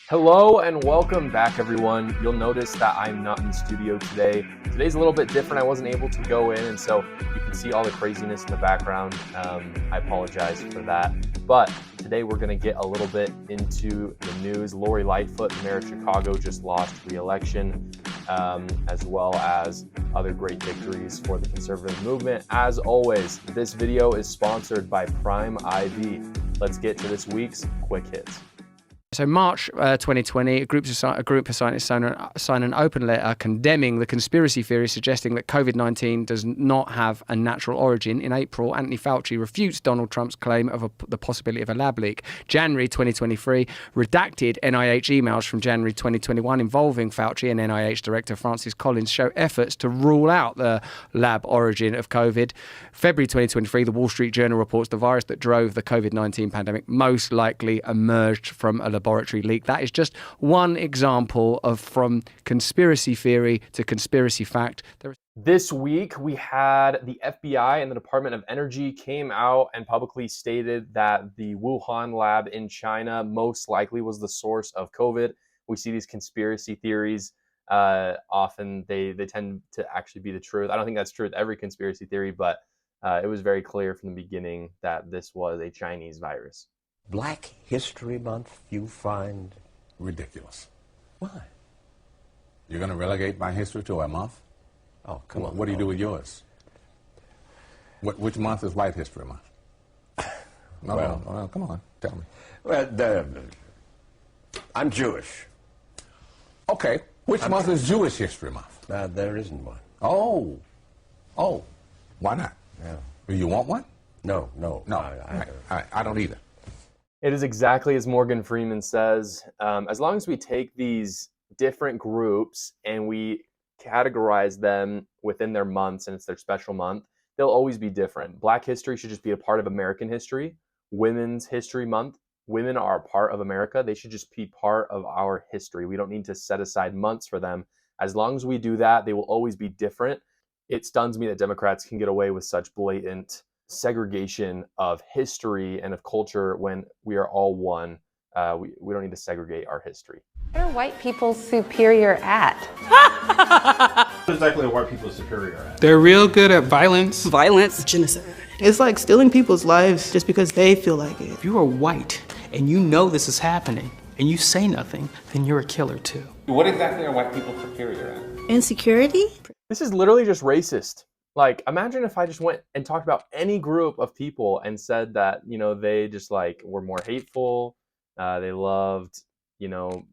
Hello and welcome back, everyone. You'll notice that I'm not in the studio today. Today's a little bit different. I wasn't able to go in, and so you can see all the craziness in the background. I apologize for that. But today we're going to get a little bit into the news. Lori Lightfoot, the mayor of Chicago, just lost re-election, as well as other great victories for the conservative movement. As always, this video is sponsored by Prime IV. Let's get to this week's quick hits. So March 2020, a group of scientists signed an open letter condemning the conspiracy theory suggesting that COVID-19 does not have a natural origin. In April, Anthony Fauci refutes Donald Trump's claim of the possibility of a lab leak. January 2023, redacted NIH emails from January 2021 involving Fauci and NIH Director Francis Collins show efforts to rule out the lab origin of COVID. February 2023, the Wall Street Journal reports the virus that drove the COVID-19 pandemic most likely emerged from a laboratory leak. That is just one example of from conspiracy theory to conspiracy fact. This week, we had the FBI and the Department of Energy came out and publicly stated that the Wuhan lab in China most likely was the source of COVID. We see these conspiracy theories. Often they tend to actually be the truth. I don't think that's true with every conspiracy theory, but it was very clear from the beginning that this was a Chinese virus. Black History Month you find ridiculous. Why? You're going to relegate my history to a month? Oh, come on. What do you do with yours? Which month is White History Month? Well, come on, tell me. Well, I'm Jewish. Okay, which month is Jewish History Month? There isn't one. Oh, why not? Yeah. Do you want one? No. I don't either. It is exactly as Morgan Freeman says. As long as we take these different groups and we categorize them within their months and it's their special month, they'll always be different. Black history should just be a part of American history. Women's History Month, women are a part of America. They should just be part of our history. We don't need to set aside months for them. As long as we do that, they will always be different. It stuns me that Democrats can get away with such blatant segregation of history and of culture when we are all one. We don't need to segregate our history. What are white people superior at? What exactly are white people superior at? They're real good at violence. Genocide. It's like stealing people's lives just because they feel like it. If you are white and you know this is happening and you say nothing, then you're a killer too. What exactly are white people superior at? Insecurity? This is literally just racist. Like, imagine if I just went and talked about any group of people and said that, they just were more hateful. They loved,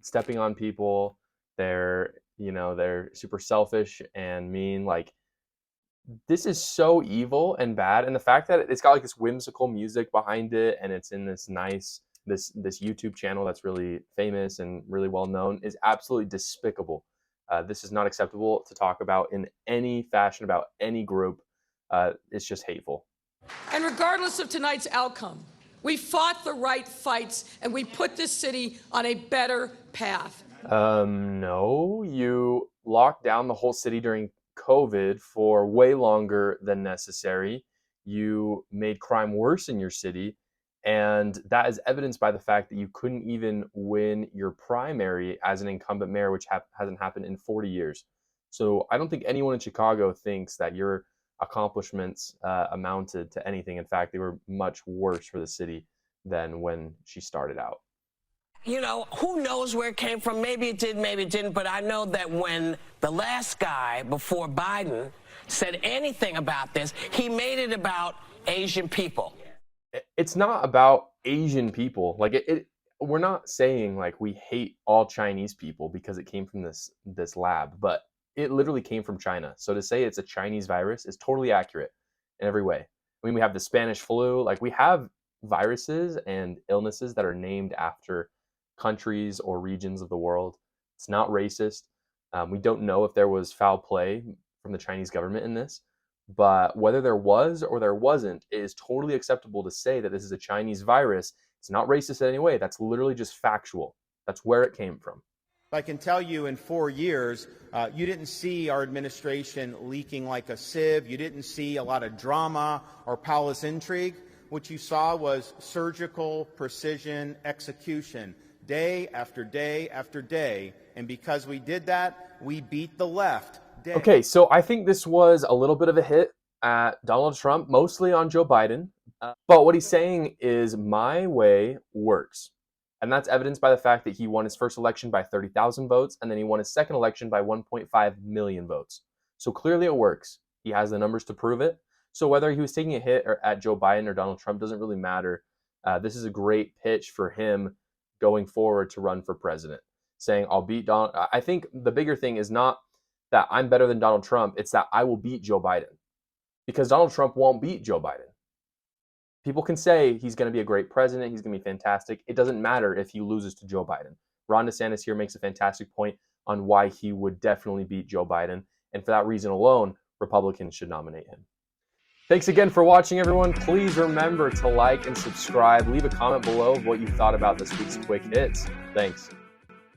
stepping on people. They're super selfish and mean. Like, this is so evil and bad. And the fact that it's got this whimsical music behind it and it's in this nice, this YouTube channel that's really famous and really well known is absolutely despicable. This is not acceptable to talk about in any fashion about any group. It's just hateful. And regardless of tonight's outcome, we fought the right fights and we put this city on a better path. No, you locked down the whole city during COVID for way longer than necessary. You made crime worse in your city. And that is evidenced by the fact that you couldn't even win your primary as an incumbent mayor, which hasn't happened in 40 years. So I don't think anyone in Chicago thinks that your accomplishments amounted to anything. In fact, they were much worse for the city than when she started out. Who knows where it came from? Maybe it did, maybe it didn't. But I know that when the last guy before Biden said anything about this, he made it about Asian people. It's not about Asian people. We're not saying we hate all Chinese people because it came from this lab, but it literally came from China. So to say it's a Chinese virus is totally accurate in every way. I mean, we have the Spanish flu. We have viruses and illnesses that are named after countries or regions of the world. It's not racist. We don't know if there was foul play from the Chinese government in this. But whether there was or there wasn't, it is totally acceptable to say that this is a Chinese virus. It's not racist in any way. That's literally just factual. That's where it came from. I can tell you in 4 years, you didn't see our administration leaking like a sieve. You didn't see a lot of drama or palace intrigue. What you saw was surgical precision execution, day after day after day. And because we did that, we beat the left. Okay, so I think this was a little bit of a hit at Donald Trump, mostly on Joe Biden. But what he's saying is my way works. And that's evidenced by the fact that he won his first election by 30,000 votes, and then he won his second election by 1.5 million votes. So clearly it works. He has the numbers to prove it. So whether he was taking a hit at Joe Biden or Donald Trump doesn't really matter. This is a great pitch for him going forward to run for president, saying, I'll beat Donald. I think the bigger thing is not that I'm better than Donald Trump. It's that I will beat Joe Biden, because Donald Trump won't beat Joe Biden. People can say he's going to be a great president. He's going to be fantastic. It doesn't matter if he loses to Joe Biden. Ron DeSantis here makes a fantastic point on why he would definitely beat Joe Biden. And for that reason alone, Republicans should nominate him. Thanks again for watching, everyone. Please remember to like and subscribe. Leave a comment below of what you thought about this week's Quick Hits. Thanks.